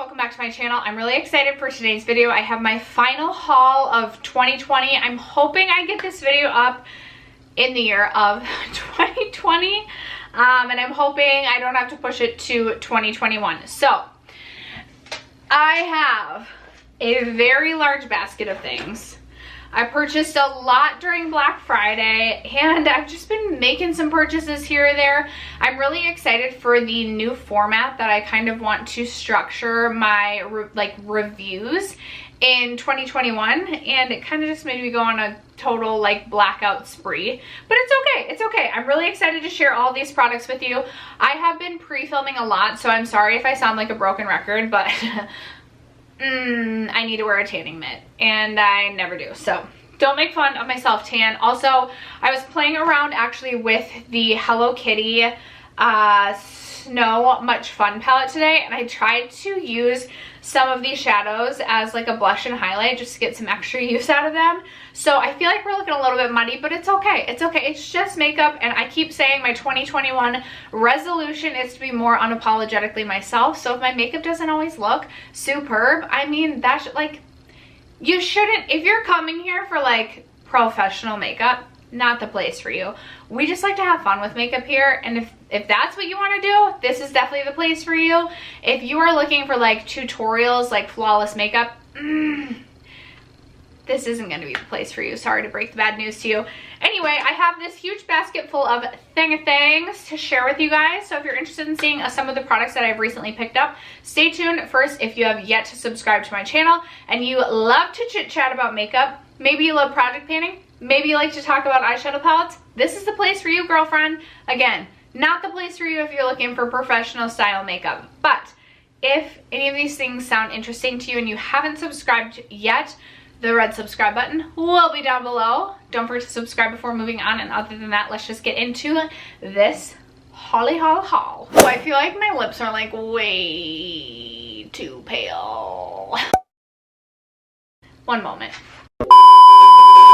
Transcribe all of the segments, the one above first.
welcome back to my channel. I'm really excited for today's video. I have my final haul of 2020. I'm hoping I get this video up in the year of 2020, and I'm hoping I don't have to push it to 2021. So I have a very large basket of things. I purchased a lot during Black Friday, and I've just been making some purchases here or there. I'm really excited for the new format that I kind of want to structure my reviews in 2021, and it kind of just made me go on a total blackout spree, but it's okay. It's okay. I'm really excited to share all these products with you. I have been pre-filming a lot, so I'm sorry if I sound like a broken record, but I need to wear a tanning mitt, and I never do, so don't make fun of my self-tan. Also, I was playing around actually with the Hello Kitty Snow Much Fun palette today, and I tried to use some of these shadows as like a blush and highlight just to get some extra use out of them. So I feel like we're looking a little bit muddy, but it's okay. It's okay. It's just makeup, and I keep saying my 2021 resolution is to be more unapologetically myself. So if my makeup doesn't always look superb, I mean, that's you shouldn't, if you're coming here for like professional makeup, not the place for you. We just like to have fun with makeup here, and if that's what you want to do, this is definitely the place for you. If you are looking for like tutorials, like flawless makeup, this isn't going to be the place for you. Sorry to break the bad news to you. Anyway, I have this huge basket full of things to share with you guys. So if you're interested in seeing some of the products that I've recently picked up, stay tuned. First, if you have yet to subscribe to my channel and you love to chit chat about makeup, maybe you love project panning, maybe you like to talk about eyeshadow palettes, this is the place for you, girlfriend. Again, not the place for you if you're looking for professional style makeup. But if any of these things sound interesting to you and you haven't subscribed yet, the red subscribe button will be down below. Don't forget to subscribe before moving on. And other than that, let's just get into this holly haul. Oh, I feel like my lips are like way too pale. One moment.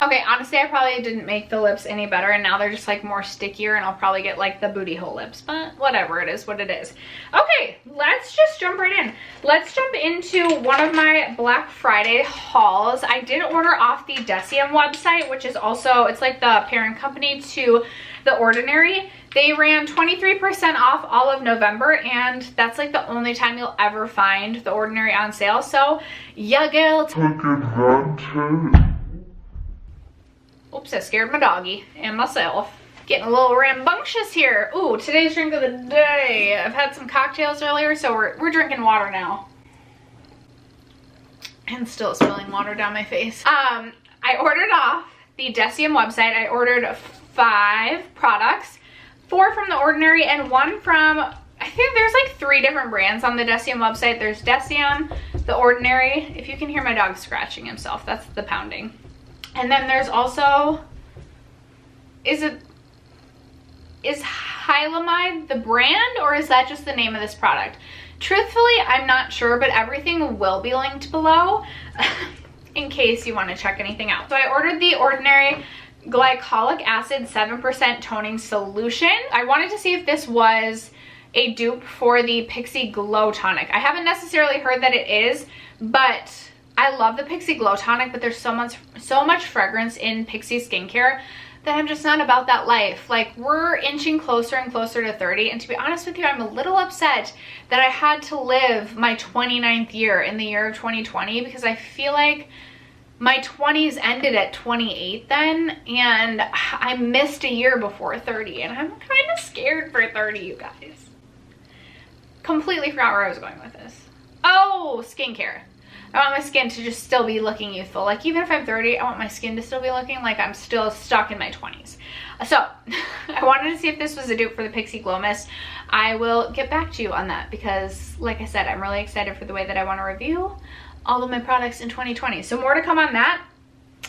Okay, honestly, I probably didn't make the lips any better, and now they're just like more stickier, and I'll probably get like the booty hole lips, but whatever, it is what it is. Okay, let's just jump right in. Let's jump into one of my Black Friday hauls. I did order off the Deciem website, which is also, it's like the parent company to The Ordinary. They ran 23% off all of November, and that's like the only time you'll ever find The Ordinary on sale, so yeah, girl, take advantage. Oops, I scared my doggy and myself. Getting a little rambunctious here. Ooh, today's drink of the day. I've had some cocktails earlier, so we're drinking water now. And still spilling water down my face. I ordered off the Deciem website. I ordered 5 products. 4 from The Ordinary and 1 from, I think there's like 3 different brands on the Deciem website. There's Deciem, The Ordinary. If you can hear my dog scratching himself, that's the pounding. And then there's also, is Hylamide the brand, or is that just the name of this product? Truthfully, I'm not sure, but everything will be linked below in case you want to check anything out. So I ordered the Ordinary Glycolic Acid 7% Toning Solution. I wanted to see if this was a dupe for the Pixi Glow Tonic. I haven't necessarily heard that it is, but I love the Pixi Glow Tonic, but there's so much fragrance in Pixi skincare that I'm just not about that life. Like, we're inching closer and closer to 30, and to be honest with you, I'm a little upset that I had to live my 29th year in the year of 2020, because I feel like my 20s ended at 28 then, and I missed a year before 30, and I'm kind of scared for 30, you guys. Completely forgot where I was going with this. Oh, skincare. I want my skin to just still be looking youthful. Like, even if I'm 30, I want my skin to still be looking like I'm still stuck in my 20s. So, I wanted to see if this was a dupe for the Pixi Glow Mist. I will get back to you on that because, like I said, I'm really excited for the way that I want to review all of my products in 2020. So, more to come on that.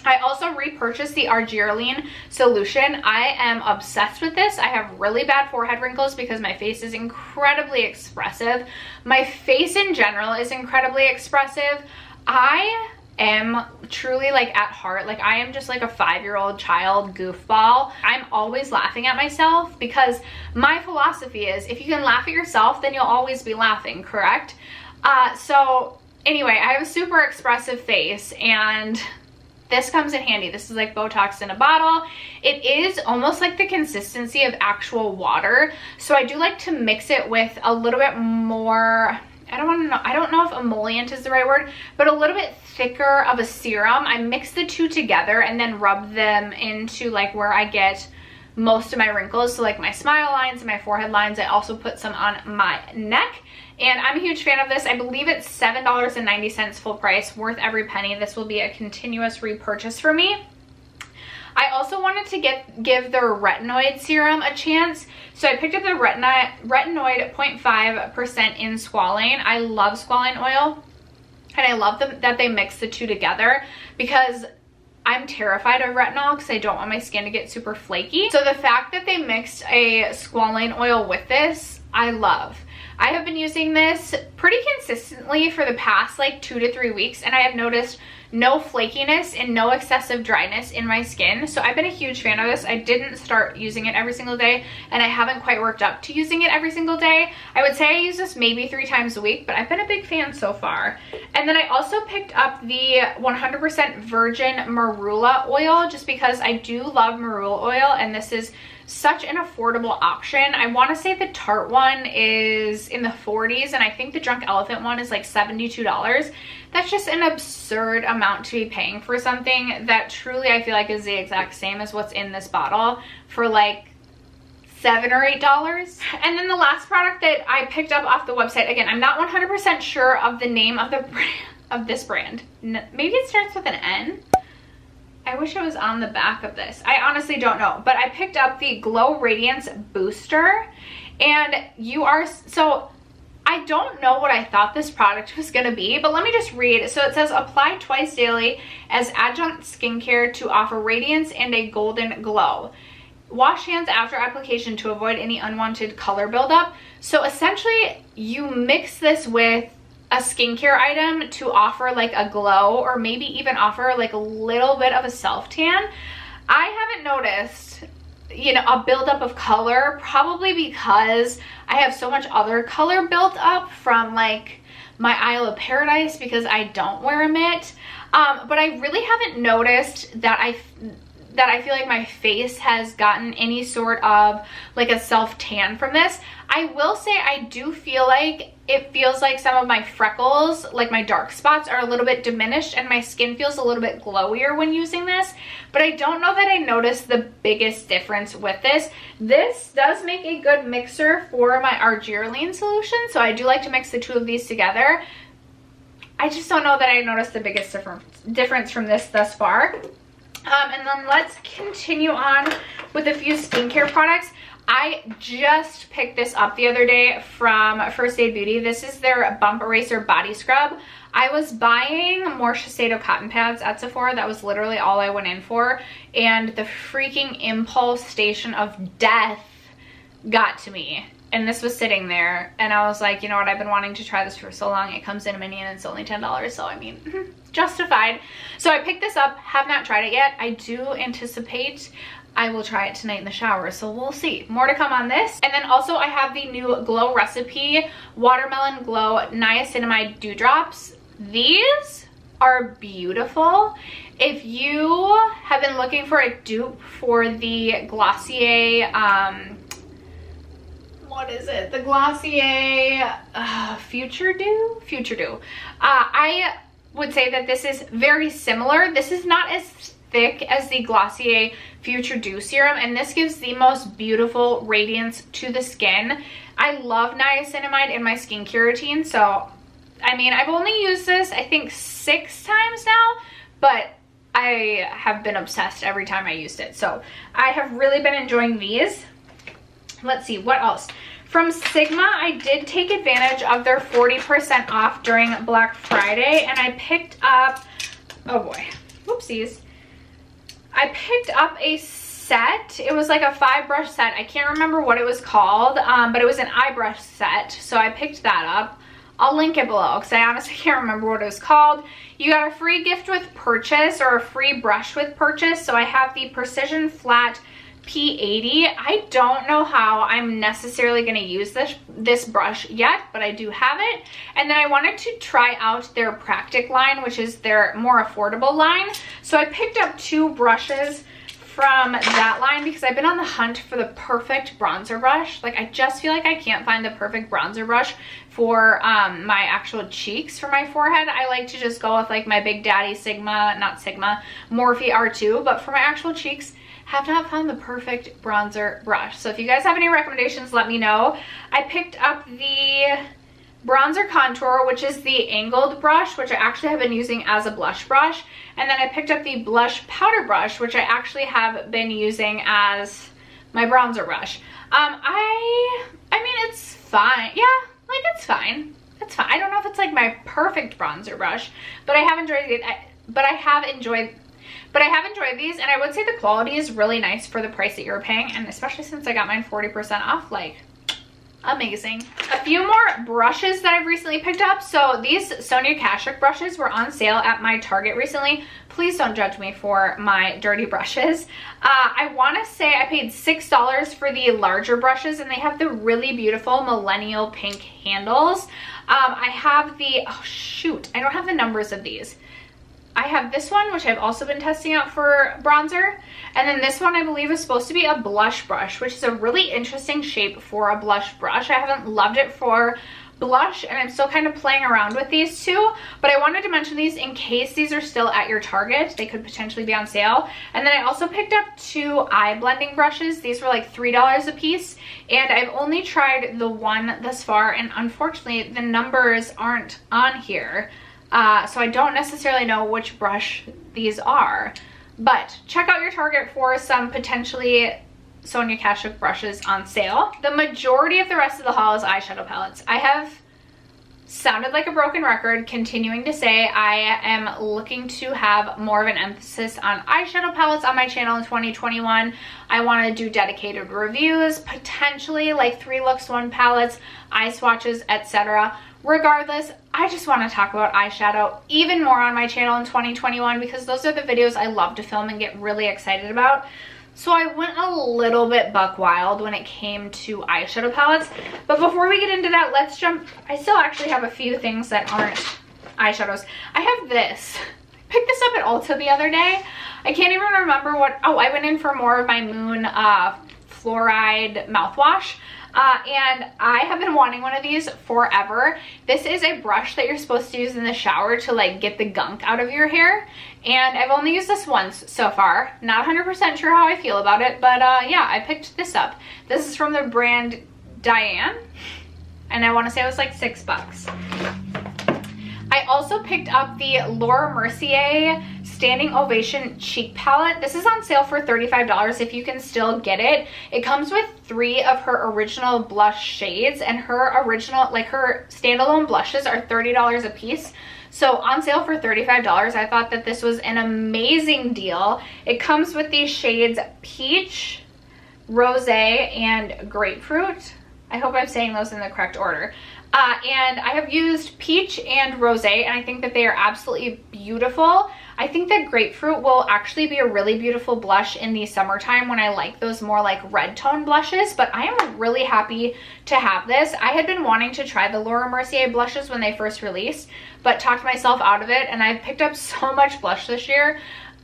I also repurchased the Argireline solution. I am obsessed with this. I have really bad forehead wrinkles because my face is incredibly expressive. My face in general is incredibly expressive. I am truly, like, at heart, like, I am just like a 5-year-old child goofball. I'm always laughing at myself because my philosophy is if you can laugh at yourself, then you'll always be laughing, correct? So anyway, I have a super expressive face, and this comes in handy. This is like Botox in a bottle. It is almost like the consistency of actual water. So I do like to mix it with a little bit more, I don't know if emollient is the right word, but a little bit thicker of a serum. I mix the two together and then rub them into like where I get most of my wrinkles. So like my smile lines and my forehead lines. I also put some on my neck. And I'm a huge fan of this. I believe it's $7.90 full price, worth every penny. This will be a continuous repurchase for me. I also wanted to give their retinoid serum a chance. So I picked up the retinoid 0.5% in squalane. I love squalane oil, and I love that they mix the two together, because I'm terrified of retinol because I don't want my skin to get super flaky. So the fact that they mixed a squalane oil with this, I love. I have been using this pretty consistently for the past like 2 to 3 weeks, and I have noticed no flakiness and no excessive dryness in my skin. So I've been a huge fan of this. I didn't start using it every single day, and I haven't quite worked up to using it every single day. I would say I use this maybe 3 times a week, but I've been a big fan so far. And then I also picked up the 100% virgin marula oil, just because I do love marula oil, and this is such an affordable option. I want to say the Tarte one is in the 40s, and I think the Drunk Elephant one is like $72. That's just an absurd amount to be paying for something that truly I feel like is the exact same as what's in this bottle for like $7 or $8. And then the last product that I picked up off the website, again, I'm not 100% sure of the name of the brand, of this brand. Maybe it starts with an N. I wish it was on the back of this. I honestly don't know, but I picked up the Glow Radiance Booster, and so I don't know what I thought this product was gonna be, but let me just read. So it says, apply twice daily as adjunct skincare to offer radiance and a golden glow. Wash hands after application to avoid any unwanted color buildup. So essentially you mix this with a skincare item to offer like a glow, or maybe even offer like a little bit of a self tan. I haven't noticed, you know, a buildup of color, probably because I have so much other color built up from like my Isle of Paradise, because I don't wear a mitt. But I really haven't noticed that I feel like my face has gotten any sort of like a self tan from this. I will say I do feel like it feels like some of my freckles, like my dark spots, are a little bit diminished, and my skin feels a little bit glowier when using this. But I don't know that I noticed the biggest difference with this. This does make a good mixer for my argireline solution, so I do like to mix the two of these together. I just don't know that I noticed the biggest difference from this thus far. And then let's continue on with a few skincare products. I just picked this up the other day from First Aid Beauty. This is their Bump Eraser Body Scrub. I was buying more Shiseido cotton pads at Sephora. That was literally all I went in for. And the freaking impulse station of death got to me. And this was sitting there. And I was like, you know what? I've been wanting to try this for so long. It comes in a mini and it's only $10. So, I mean, justified. So I picked this up. Have not tried it yet. I do anticipate I will try it tonight in the shower, so we'll see. More to come on this. And then also I have the new Glow Recipe Watermelon Glow Niacinamide Dewdrops. These are beautiful. If you have been looking for a dupe for the Glossier, what is it? The Glossier Future Dew? I would say that this is very similar. This is not as thick as the Glossier Future Dew Serum, and this gives the most beautiful radiance to the skin. I love niacinamide in my skincare routine, so I mean, I've only used this I think 6 times now, but I have been obsessed every time I used it. So I have really been enjoying these. Let's see, what else? From Sigma, I did take advantage of their 40% off during Black Friday, and I picked up, oh boy, whoopsies. I picked up a set. It was like a 5-brush set. I can't remember what it was called, but it was an eye brush set. So I picked that up. I'll link it below because I honestly can't remember what it was called. You got a free gift with purchase, or a free brush with purchase. So I have the Precision Flat P80. I don't know how I'm necessarily going to use this brush yet, but I do have it. And then I wanted to try out their Practic line, which is their more affordable line. So I picked up 2 brushes from that line because I've been on the hunt for the perfect bronzer brush. Like, I just feel like I can't find the perfect bronzer brush for my actual cheeks for my forehead. I like to just go with like my Big Daddy Morphe R2, but for my actual cheeks, have not found the perfect bronzer brush. So if you guys have any recommendations, let me know. I picked up the bronzer contour, which is the angled brush, which I actually have been using as a blush brush. And then I picked up the blush powder brush, which I actually have been using as my bronzer brush. I mean, it's fine. Yeah, like, it's fine. It's fine. I don't know if it's like my perfect bronzer brush, but I have enjoyed it. But I have enjoyed these, and I would say the quality is really nice for the price that you're paying, and especially since I got mine 40% off, like, amazing. A few more brushes that I've recently picked up. So these Sonia Kashuk brushes were on sale at my Target recently. Please don't judge me for my dirty brushes. I want to say I paid $6 for the larger brushes, and they have the really beautiful millennial pink handles. I have the, oh shoot, I don't have the numbers of these. I have this one, which I've also been testing out for bronzer. And then this one, I believe, is supposed to be a blush brush, which is a really interesting shape for a blush brush. I haven't loved it for blush, and I'm still kind of playing around with these two. But I wanted to mention these in case these are still at your Target. They could potentially be on sale. And then I also picked up 2 eye blending brushes. These were like $3 a piece. And I've only tried the one thus far, and unfortunately, the numbers aren't on here. So I don't necessarily know which brush these are, but check out your Target for some potentially Sonia Kashuk brushes on sale. The majority of the rest of the haul is eyeshadow palettes. I have sounded like a broken record continuing to say I am looking to have more of an emphasis on eyeshadow palettes on my channel in 2021. I want to do dedicated reviews, potentially like 3 looks, 1 palettes, eye swatches, etc. Regardless, I just want to talk about eyeshadow even more on my channel in 2021 because those are the videos I love to film and get really excited about. So I went a little bit buck wild when it came to eyeshadow palettes. But before we get into that, let's jump. I still actually have a few things that aren't eyeshadows. I have this. I picked this up at Ulta the other day. I can't even remember what. Oh, I went in for more of my Moon Fluoride mouthwash. And I have been wanting one of these forever. This is a brush that you're supposed to use in the shower to like get the gunk out of your hair. And I've only used this once so far. Not 100% sure how I feel about it, but yeah, I picked this up. This is from the brand Diane, and I want to say it was like $6. I also picked up the Laura Mercier Standing Ovation Cheek Palette. This is on sale for $35 if you can still get it. It comes with 3 of her original blush shades, and her original, like her standalone blushes are $30 a piece. So on sale for $35, I thought that this was an amazing deal. It comes with these shades Peach, Rosé, and Grapefruit. I hope I'm saying those in the correct order. And I have used Peach and Rosé, and I think that they are absolutely beautiful. I think that Grapefruit will actually be a really beautiful blush in the summertime when I like those more like red tone blushes, but I am really happy to have this. I had been wanting to try the Laura Mercier blushes when they first released, but talked myself out of it, and I've picked up so much blush this year,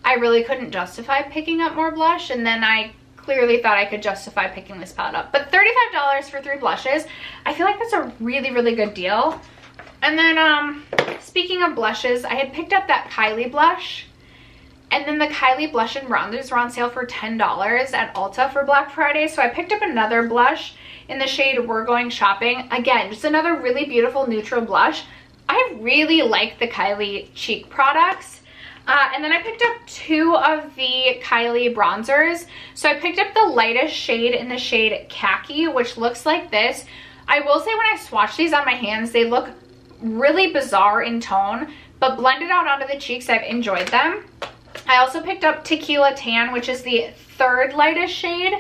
I really couldn't justify picking up more blush, and then I clearly thought I could justify picking this palette up. But $35 for 3 blushes, I feel like that's a really, really good deal. And then, speaking of blushes, I had picked up that Kylie blush, and then the Kylie blush and bronzers were on sale for $10 at Ulta for Black Friday, so I picked up another blush in the shade We're Going Shopping. Again, just another really beautiful neutral blush. I really like the Kylie cheek products. And then I picked up 2 of the Kylie bronzers. So I picked up the lightest shade in the shade Khaki, which looks like this. I will say when I swatch these on my hands, they look really bizarre in tone, but blended out onto the cheeks, I've enjoyed them. I also picked up Tequila Tan, which is the 3rd lightest shade.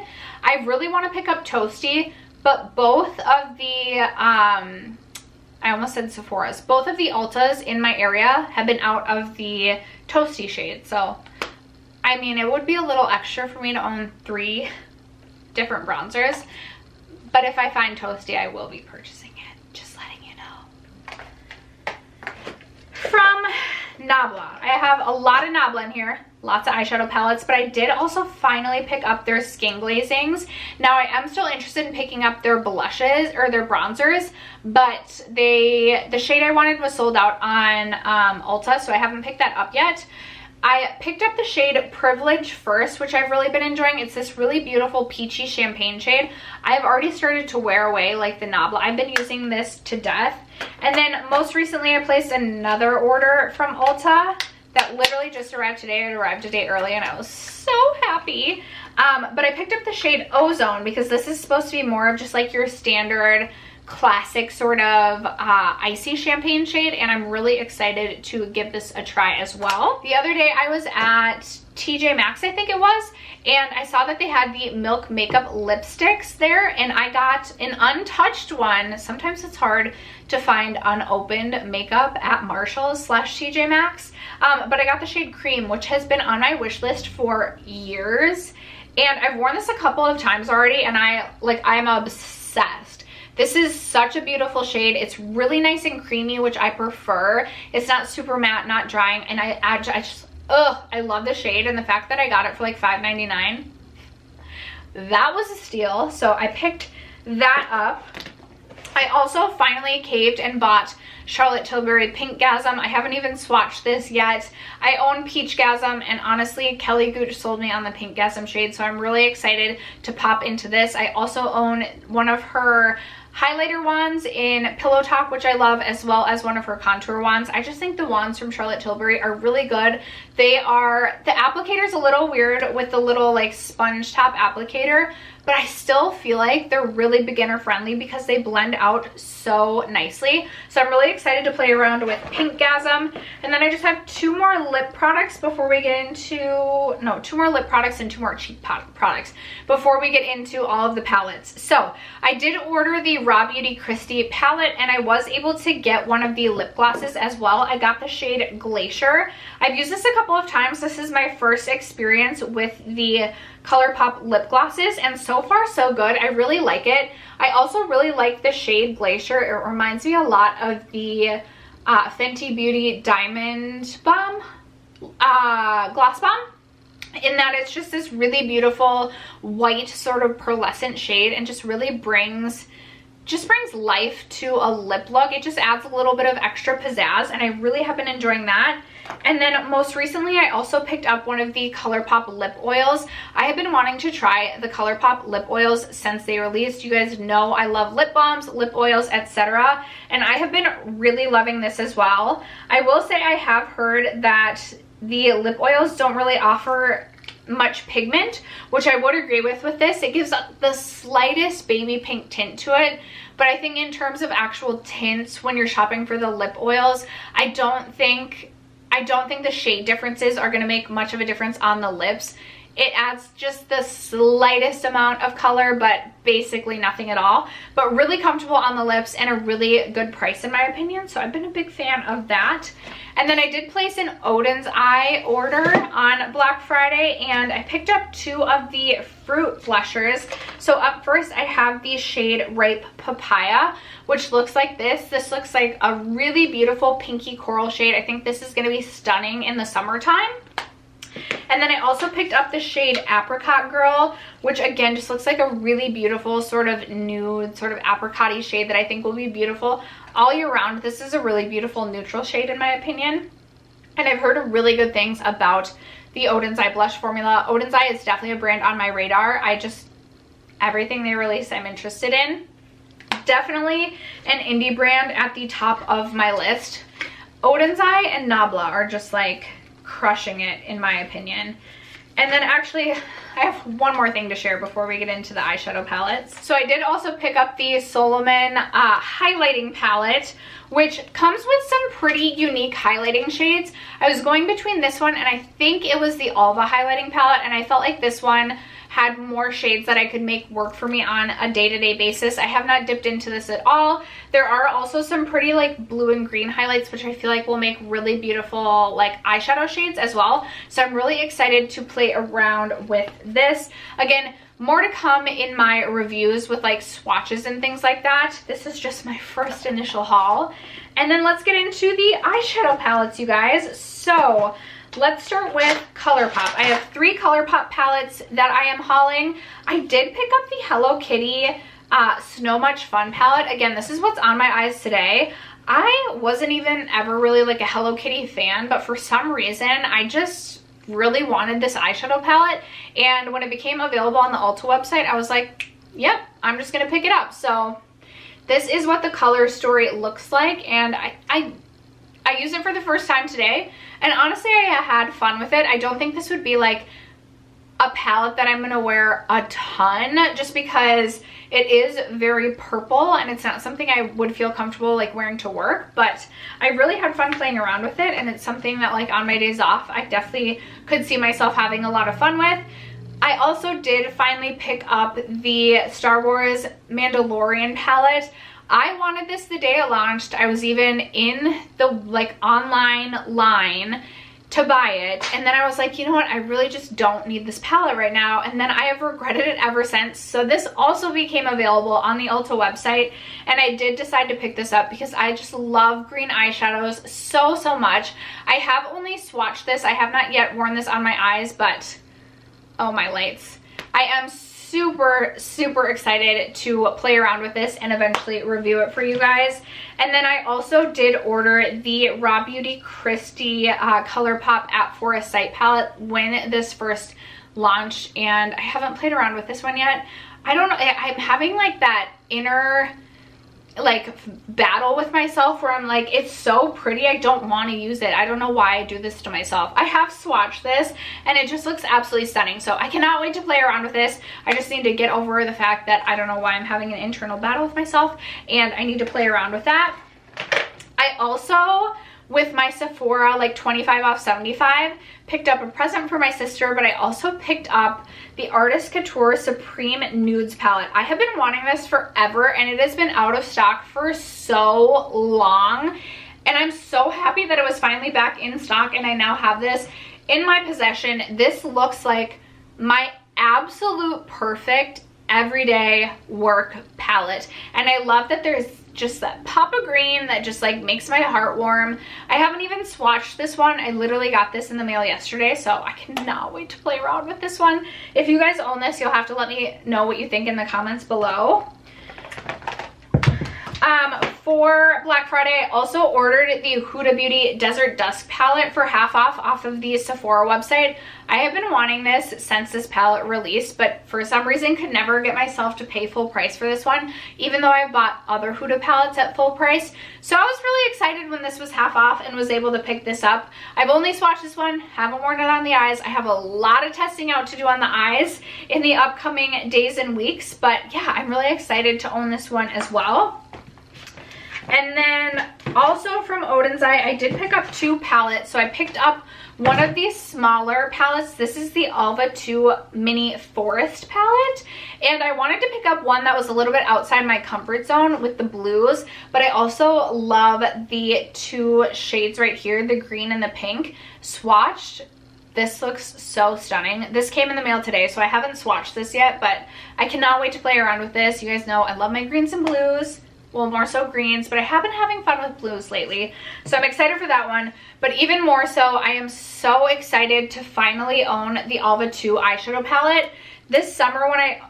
I really want to pick up Toasty, but both of the, I almost said Sephora's, both of the Ultas in my area have been out of the Toasty shade. So, I mean, it would be a little extra for me to own 3 different bronzers. But if I find Toasty, I will be purchasing it. Just letting you know. From Nabla. I have a lot of Nabla in here. Lots of eyeshadow palettes, but I did also finally pick up their skin glazings. Now I am still interested in picking up their blushes or their bronzers, but the shade I wanted was sold out on Ulta, so I haven't picked that up yet. I picked up the shade Privilege first, which I've really been enjoying. It's this really beautiful peachy champagne shade. I've already started to wear away like the Nabla. I've been using this to death. And then most recently I placed another order from Ulta that literally just arrived today. It arrived a day early and I was so happy. But I picked up the shade Ozone because this is supposed to be more of just like your standard classic sort of icy champagne shade, and I'm really excited to give this a try as well. The other day I was at TJ Maxx, I think it was, and I saw that they had the Milk Makeup lipsticks there, and I got an untouched one. Sometimes it's hard to find unopened makeup at Marshall's / TJ Maxx, but I got the shade Cream, which has been on my wish list for years, and I've worn this a couple of times already, and I'm obsessed. This is such a beautiful shade. It's really nice and creamy, which I prefer. It's not super matte, not drying, and I love the shade, and the fact that I got it for like $5.99, that was a steal. So I picked that up. I also finally caved and bought Charlotte Tilbury Pinkgasm. I haven't even swatched this yet. I own Peachgasm, and honestly, Kelly Gooch sold me on the Pinkgasm shade, so I'm really excited to pop into this. I also own one of her highlighter wands in Pillow Talk, which I love, as well as one of her contour wands. I just think the wands from Charlotte Tilbury are really good. The applicator's a little weird with the little like sponge top applicator, but I still feel like they're really beginner friendly because they blend out so nicely. So I'm really excited to play around with Pinkgasm. And then I just have two more lip products before we get into, no, two more lip products and two more cheek products before we get into all of the palettes. So I did order the Raw Beauty Kristi palette, and I was able to get one of the lip glosses as well. I got the shade Glacier. I've used this a couple of times. This is my first experience with the Colourpop lip glosses, and so far so good. I really like it. I also really like the shade Glacier. It reminds me a lot of the Fenty Beauty Diamond Bomb Gloss Bomb, in that it's just this really beautiful white sort of pearlescent shade, and just really brings life to a lip look. It just adds a little bit of extra pizzazz, and I really have been enjoying that. And then most recently I also picked up one of the Colourpop lip oils. I have been wanting to try the Colourpop lip oils since they released. You guys know I love lip balms, lip oils, etc., and I have been really loving this as well. I will say I have heard that the lip oils don't really offer much pigment, which I would agree with this. It gives the slightest baby pink tint to it, but I think in terms of actual tints when you're shopping for the lip oils, I don't think the shade differences are going to make much of a difference on the lips. It adds just the slightest amount of color, but basically nothing at all. But really comfortable on the lips and a really good price in my opinion. So I've been a big fan of that. And then I did place an Oden's Eye order on Black Friday, and I picked up two of the fruit blushers. So up first I have the shade Ripe Papaya, which looks like this. This looks like a really beautiful pinky coral shade. I think this is going to be stunning in the summertime. And then I also picked up the shade Apricot Girl, which again just looks like a really beautiful sort of nude, sort of apricot-y shade that I think will be beautiful all year round. This is a really beautiful neutral shade in my opinion. And I've heard really good things about the Oden's Eye blush formula. Oden's Eye is definitely a brand on my radar. Everything they release I'm interested in. Definitely an indie brand at the top of my list. Oden's Eye and Nabla are just like crushing it in my opinion. And then actually I have one more thing to share before we get into the eyeshadow palettes. So I did also pick up the Solmane highlighting palette, which comes with some pretty unique highlighting shades. I was going between this one and I think it was the Alva highlighting palette, and I felt like this one had more shades that I could make work for me on a day-to-day basis. I have not dipped into this at all. There are also some pretty like blue and green highlights, which I feel like will make really beautiful like eyeshadow shades as well. So I'm really excited to play around with this. Again, more to come in my reviews with like swatches and things like that. This is just my first initial haul. And then let's get into the eyeshadow palettes, you guys. So let's start with Colourpop. I have 3 Colourpop palettes that I am hauling. I did pick up the Hello Kitty Snow Much Fun palette. Again, this is what's on my eyes today. I wasn't even ever really like a Hello Kitty fan, but for some reason, I just really wanted this eyeshadow palette. And when it became available on the Ulta website, I was like, yep, I'm just gonna pick it up. So this is what the color story looks like, and I used it for the first time today, and honestly I had fun with it. I don't think this would be like a palette that I'm gonna wear a ton, just because it is very purple and it's not something I would feel comfortable like wearing to work, but I really had fun playing around with it, and it's something that like on my days off I definitely could see myself having a lot of fun with. I also did finally pick up the Star Wars Mandalorian palette. I wanted this the day it launched. I was even in the like online line to buy it, and then I was like, you know what, I really just don't need this palette right now, and then I have regretted it ever since. So this also became available on the Ulta website, and I did decide to pick this up because I just love green eyeshadows so much. I have only swatched this. I have not yet worn this on my eyes, but oh my lights, I am super excited to play around with this and eventually review it for you guys. And then I also did order the Raw Beauty Kristi Colourpop At For A Sight palette when this first launched, and I haven't played around with this one yet. I don't know, I'm having like that inner like battle with myself where I'm like, it's so pretty, I don't want to use it. I don't know why I do this to myself. I have swatched this and it just looks absolutely stunning, so I cannot wait to play around with this. I just need to get over the fact that I don't know why I'm having an internal battle with myself, and I need to play around with that. I also, with my Sephora like 25 off 75, picked up a present for my sister, but I also picked up the Artist Couture Supreme Nudes palette. I have been wanting this forever, and it has been out of stock for so long, and I'm so happy that it was finally back in stock and I now have this in my possession. This looks like my absolute perfect everyday work palette, and I love that there's just that pop of green that just like makes my heart warm. I haven't even swatched this one. I literally got this in the mail yesterday, so I cannot wait to play around with this one. If you guys own this, you'll have to let me know what you think in the comments below. For Black Friday, I also ordered the Huda Beauty Desert Dusk palette for half off of the Sephora website. I have been wanting this since this palette released, but for some reason could never get myself to pay full price for this one, even though I bought other Huda palettes at full price. So I was really excited when this was half off and was able to pick this up. I've only swatched this one, haven't worn it on the eyes. I have a lot of testing out to do on the eyes in the upcoming days and weeks, but yeah, I'm really excited to own this one as well. And then also from Oden's Eye, I did pick up 2 palettes. So I picked up one of these smaller palettes. This is the Alva 2 Mini Forest palette. And I wanted to pick up one that was a little bit outside my comfort zone with the blues. But I also love the 2 shades right here, the green and the pink. Swatched. This looks so stunning. This came in the mail today, so I haven't swatched this yet, but I cannot wait to play around with this. You guys know I love my greens and blues. Well, more so greens, but I have been having fun with blues lately, so I'm excited for that one. But even more so, I am so excited to finally own the Alva 2 eyeshadow palette. This summer when I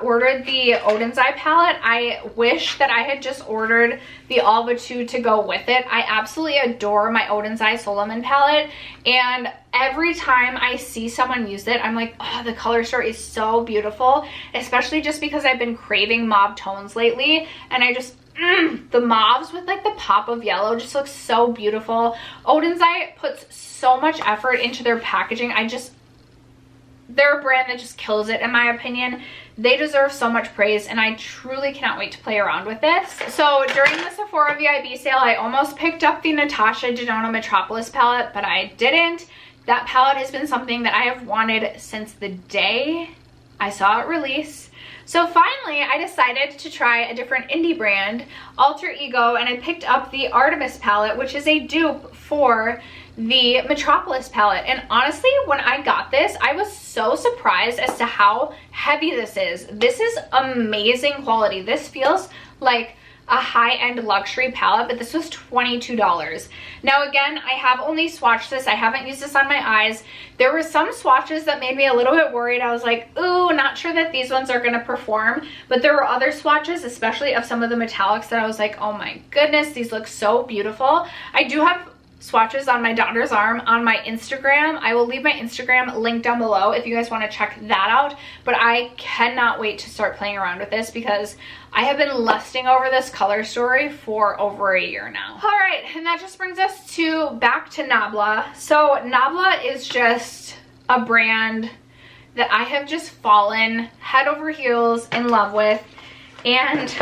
ordered the Oden's Eye palette, I wish that I had just ordered the Alva 2 to go with it. I absolutely adore my Oden's Eye Solmane palette, and every time I see someone use it, I'm like, oh, the color story is so beautiful, especially just because I've been craving mauve tones lately, and I just, the mauves with like the pop of yellow just looks so beautiful. Oden's Eye puts so much effort into their packaging. They're a brand that just kills it in my opinion. They deserve so much praise, and I truly cannot wait to play around with this. So during the Sephora VIB sale, I almost picked up the Natasha Denona Metropolis palette, but I didn't. That palette has been something that I have wanted since the day I saw it release. So finally, I decided to try a different indie brand, Alter Ego, and I picked up the Artemis palette, which is a dupe for the Metropolis palette. And honestly, when I got this, I was so surprised as to how heavy this is. This is amazing quality. This feels like a high-end luxury palette, but this was $22. Now again, I have only swatched this. I haven't used this on my eyes. There were some swatches that made me a little bit worried. I was like, ooh, not sure that these ones are gonna perform. But there were other swatches, especially of some of the metallics, that I was like, oh my goodness, these look so beautiful. I do have swatches on my daughter's arm on my Instagram. I will leave my Instagram link down below if you guys want to check that out. But I cannot wait to start playing around with this because I have been lusting over this color story for over a year now. All right, and that just brings us to back to Nabla. So Nabla is just a brand that I have just fallen head over heels in love with, and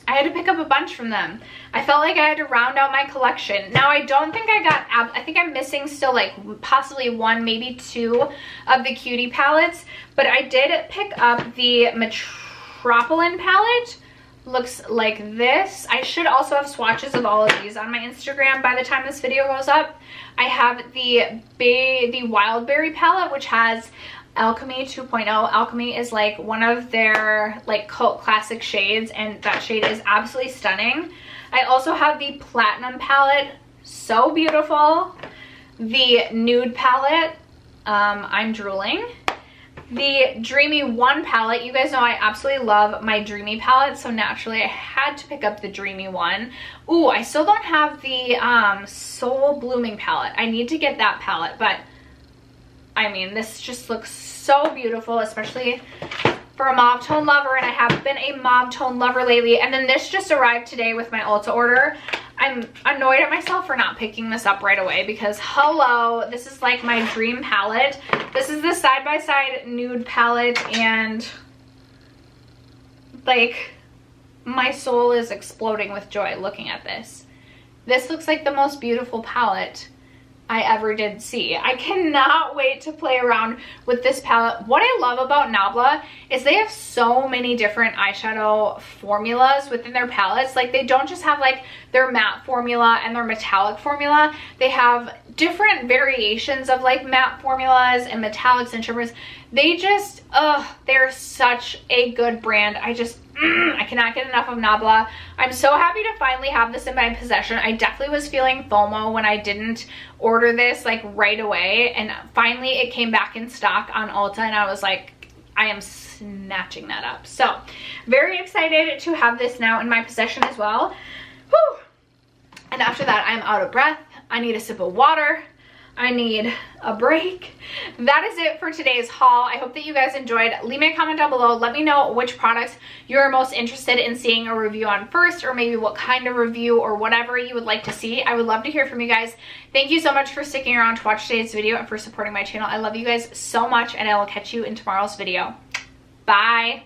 I had to pick up a bunch from them. I felt like I had to round out my collection. Now, I don't think I got, I think I'm missing still like possibly one, maybe two of the Cutie palettes, but I did pick up the Metropolitan palette. Looks like this. I should also have swatches of all of these on my Instagram by the time this video goes up. I have the Wildberry palette, which has Alchemy 2.0. Alchemy is like one of their like cult classic shades, and that shade is absolutely stunning. I also have the Platinum palette, so beautiful. The Nude palette, I'm drooling. The Dreamy 1 palette, you guys know I absolutely love my Dreamy palette, so naturally I had to pick up the Dreamy 1. Ooh, I still don't have the Soul Blooming palette. I need to get that palette, but I mean, this just looks so beautiful, especially for a mauve tone lover, and I have been a mauve tone lover lately. And then this just arrived today with my Ulta order. I'm annoyed at myself for not picking this up right away because hello, this is like my dream palette. This is the side-by-side nude palette, and like my soul is exploding with joy looking at this. This looks like the most beautiful palette I ever did see. I cannot wait to play around with this palette. What I love about Nabla is they have so many different eyeshadow formulas within their palettes. Like, they don't just have like their matte formula and their metallic formula. They have different variations of like matte formulas and metallics and shimmers. They just, they're such a good brand. I cannot get enough of Nabla. I'm so happy to finally have this in my possession. I definitely was feeling FOMO when I didn't order this like right away, and finally it came back in stock on Ulta, and I was like, I am snatching that up. So very excited to have this now in my possession as well. Whew. And after that, I'm out of breath. I need a sip of water. I need a break. That is it for today's haul. I hope that you guys enjoyed. Leave me a comment down below. Let me know which products you're most interested in seeing a review on first, or maybe what kind of review or whatever you would like to see. I would love to hear from you guys. Thank you so much for sticking around to watch today's video and for supporting my channel. I love you guys so much, and I will catch you in tomorrow's video. Bye.